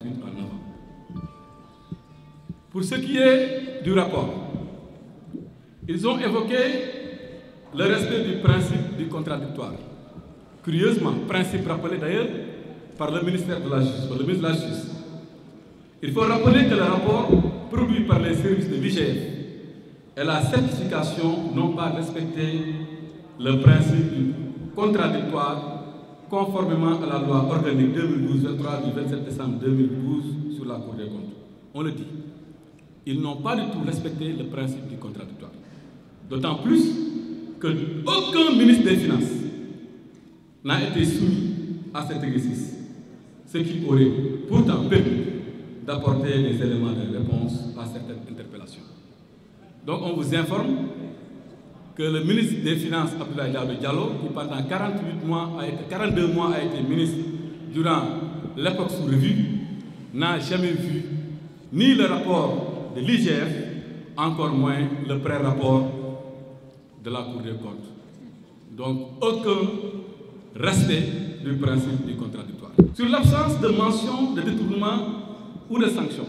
suite en avant. Pour ce qui est du rapport, ils ont évoqué le respect du principe du contradictoire. Curieusement, principe rappelé d'ailleurs par le ministère de la Justice, par le ministre de la Justice. Il faut rappeler que le rapport produit par les services de l'IGF et la certification n'ont pas respecté le principe du contradictoire conformément à la loi organique 2012-23 du 27 décembre 2012 sur la Cour des comptes. On le dit. Ils n'ont pas du tout respecté le principe du contradictoire. D'autant plus qu'aucun ministre des Finances n'a été soumis à cet exercice, ce qui aurait pourtant permis d'apporter des éléments de réponse à certaines interpellations. Donc on vous informe que le ministre des Finances, Abdoulaye Daouda Diallo, qui pendant 42 mois a été ministre durant l'époque sous revue, n'a jamais vu ni le rapport de l'IGF, encore moins le pré-rapport de la Cour des comptes. Donc aucun respect du principe du contradictoire. Sur l'absence de mention de détournement ou de sanctions,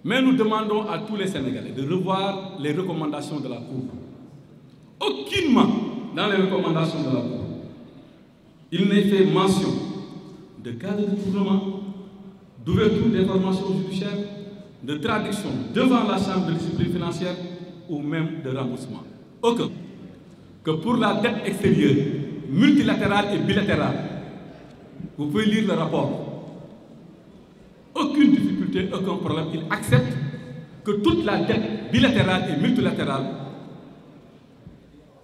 mais nous demandons à tous les Sénégalais de revoir les recommandations de la Cour. Aucunement dans les recommandations de la Cour, il n'est fait mention de cas de détournement, d'ouverture d'informations judiciaires, de traduction devant la Chambre de discipline financière ou même de remboursement. Aucun. Que pour la dette extérieure, multilatérale et bilatérale, vous pouvez lire le rapport. Aucune difficulté, aucun problème. Il accepte que toute la dette bilatérale et multilatérale,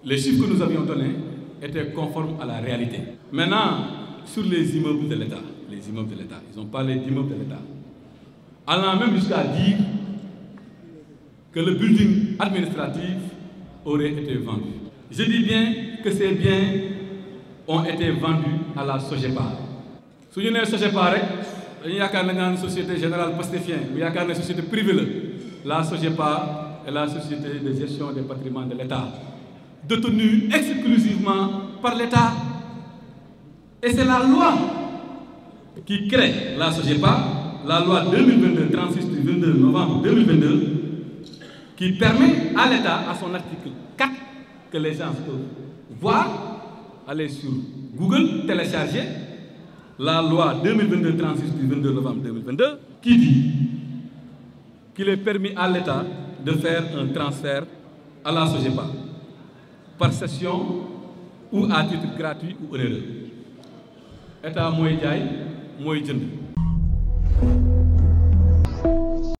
les chiffres que nous avions donnés étaient conformes à la réalité. Maintenant, sur les immeubles de l'État, ils ont parlé d'immeubles de l'État, allant même jusqu'à dire que le building administratif aurait été vendu. Je dis bien que ces biens ont été vendus à la Sogepa. Si vous avez Sogepa, il y a une société générale pastifienne, il y a une société privée. La Sogepa est la société de gestion des patrimoines de l'État, détenue exclusivement par l'État. Et c'est la loi qui crée la Sogepa, la loi 2022-36 du 22 novembre 2022, qui permet à l'État, à son article 4, que les gens peuvent voir, aller sur Google, télécharger la loi 2022-36 du 22 novembre 2022, qui dit qu'il est permis à l'État de faire un transfert à la Sogepa par cession ou à titre gratuit ou onéreux. État mooy jaay mooy jënd